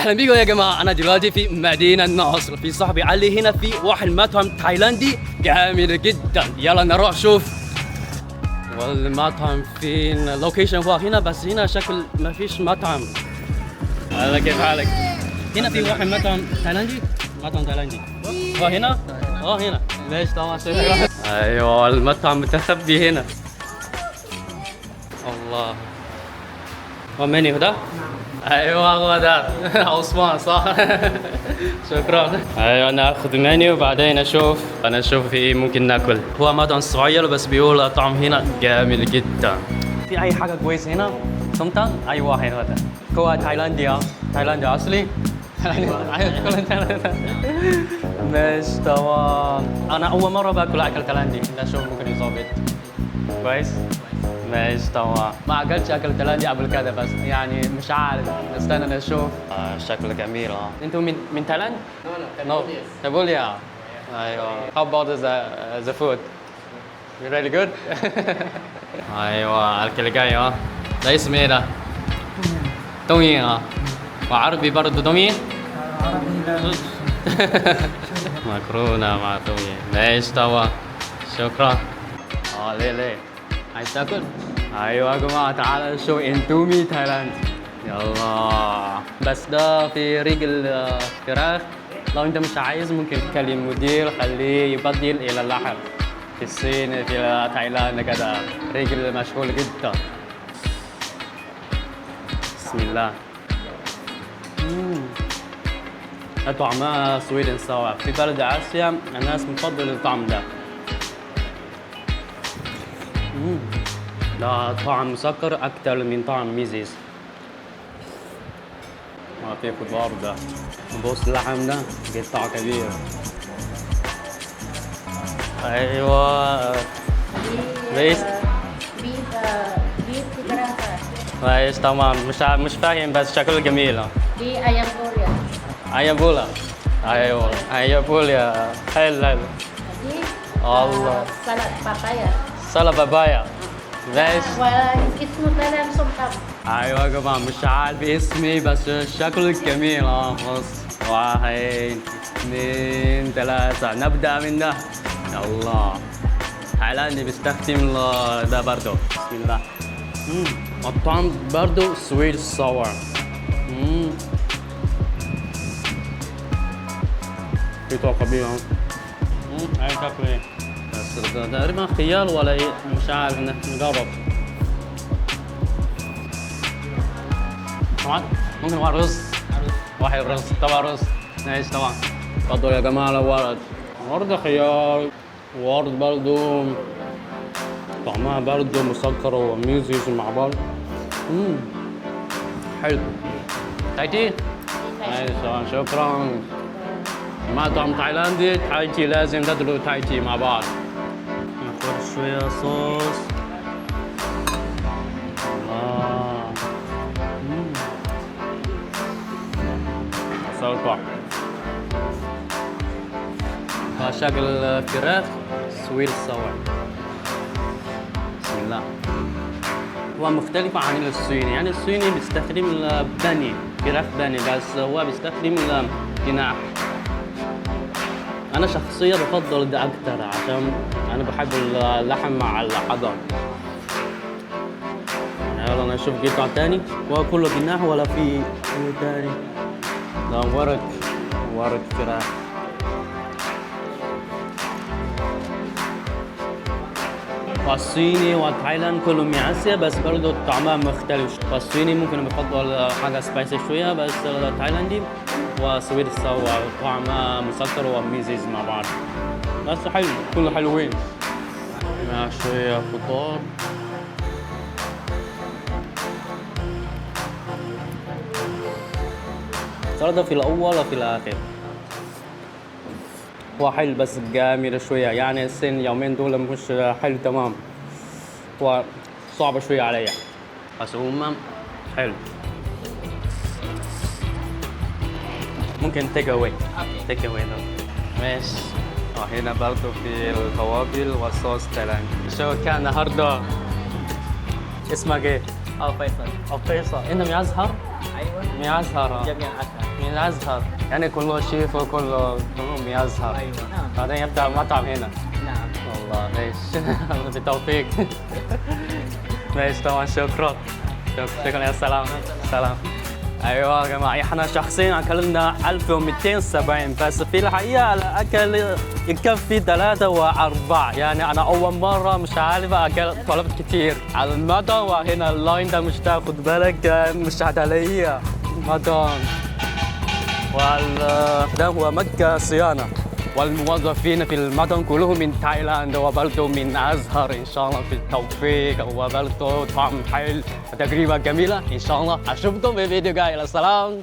اهلا بيكم يا جماعه. انا دلوقتي في مدينه نصر، في صاحبي علي هنا في واحد مطعم تايلاندي جامد جدا. يلا نروح شوف. والمطعم فين؟ اللوكيشن هو هنا، بس هنا شكل ما فيش مطعم. هلا كيف حالك؟ هنا في واحد مطعم تايلاندي، مطعم تايلاندي. هو هنا؟ هنا. ليش طبعا شكرا. ايوه المطعم متخبي هنا. الله. هو المنيو ده؟ ايوه هو ده. عثمان صح. شكرا. ايوه ناخذ منيو وبعدين انا اشوف في ايه ممكن ناكل. هو مطعم صغير بس بيقول الطعم هنا جامد جدا. في اي حاجه كويس هنا؟ سمطه؟ اي واحد هذا. هو تايلاندي اصلي. ماشي تمام. انا اول مره باكل اكل تايلاندي، نشوف ممكن يظبط كويس. ماشي تمام. ما اكلتش اكل تايلاندي قبل كده، بس يعني مش عارف، استنى نشوف. شكله جميل. انتوا من تايلاند؟ No, Cambodia. ايوه. How about the food? Really good. ايوه الاكل جاي. ده اسمه ايه ده؟ تومي. وعربي برضه تومي؟ عربي. مكرونه مع تومي. ماشي تمام. شكرا. ليه عايز تاكل؟ ايوه يا جماعه تعالوا نشوف انتومي تايلاند. يلا. بس ده في رجل فراخ. لو انت مش عايز ممكن تكلم المدير خليه يبدل الى اللحم. في الصين في تايلاند كده رجل مشهور جدا. بسم الله. طعمها سويت اند ساور. في بلد اسيا الناس بتفضل الطعم ده. ده طعم مسكر أكتر من طعم ميزيز. ما في خضار ده. بص اللحم ده قطع كبير. أيوة. بيس. بيس تمام. مش فاهم بس شكله جميل. دي أيام بوريا. أيام بولا. أيوة أيام بولا. حلو. دي الله. سلطة بابايا. سلطة بابايا. ماشي. اسمه تايلاند سمطم. ايوه يا جماعه مش عارف اسمي بس شكله جميل. بص 1 2 3 نبدا من ده. يلا. تايلاندي بيستخدم ده برضه. بسم الله. الطعم برضه سويت ساور. في طاقه كبيره. عايز تاكل ايه؟ بس ده تقريبا خيار ولا ايه؟ مش عارف. نجرب. ممكن واحد رز. واحد رز طبعا رز. ماشي طبعا. اتفضلوا يا جماعه لو ورد خيار. ورد برضو طعمها برضو مسكر وميزيز مع بعض. حلو. تايتي؟ ماشي شكرا. مطعم تايلاندي تايتي لازم تدلوا تايتي مع بعض. ناخد شويه صوص. سلطة. شكل الفراخ سويت ساور. بسم الله. هو مختلف عن الصيني، يعني الصيني بيستخدم البني، فراخ بني، بس هو بيستخدم الجناح. أنا شخصيا بفضل ده أكتر عشان أنا بحب اللحم مع العظم. يلا نشوف قطع تاني. هو كله جناح ولا في ايه تاني؟ ده ورق فراخ. والصيني وتايلاند كله من آسيا بس برضه طعمها مختلف. والصيني ممكن بفضل حاجة سبايسي شوية، بس التايلاندي وسويت ساور طعمها مسكر وميزيز مع بعض. بس حلو كله حلوين. مع شوية خضار. سلطة في الأول وفي الآخر. هو حلو بس جامد شوية، يعني السن يومين دول مش حلو تمام. هو صعب شوية عليا بس هما حلو. ممكن تيك أواي. تيك أواي ده. ماشي. وهنا برضه في التوابل والصوص تايلاندي. شو كان النهارده؟ اسمك ايه؟ فيصل. فيصل. انت من ازهر؟ ايوه من ازهر. جميع الازهر. من الأزهر يعني كله شيف وكله من الأزهر. أيوة نعم. بعدين يفتح مطعم هنا. نعم. والله ليش بالتوفيق. ليش طبعا شكرا. شكرا يا سلام. سلام. ايوه يا جماعه احنا شخصيا اكلنا 1270 بس في الحقيقه الاكل يكفي 3 و4 يعني انا اول مره مش عارف اكل طلبت كتير على المطعم وهنا اللاين ده مش تاخد بالك مش هتلاقيه مطعم ده هو مكة صيانة والموظفين في المطعم كلهم من تايلاند وبرضه من أزهر إن شاء الله في التوفيق وبرضه طعم حلو تجربة جميلة إن شاء الله أشوفكم في فيديو جاي. السلام.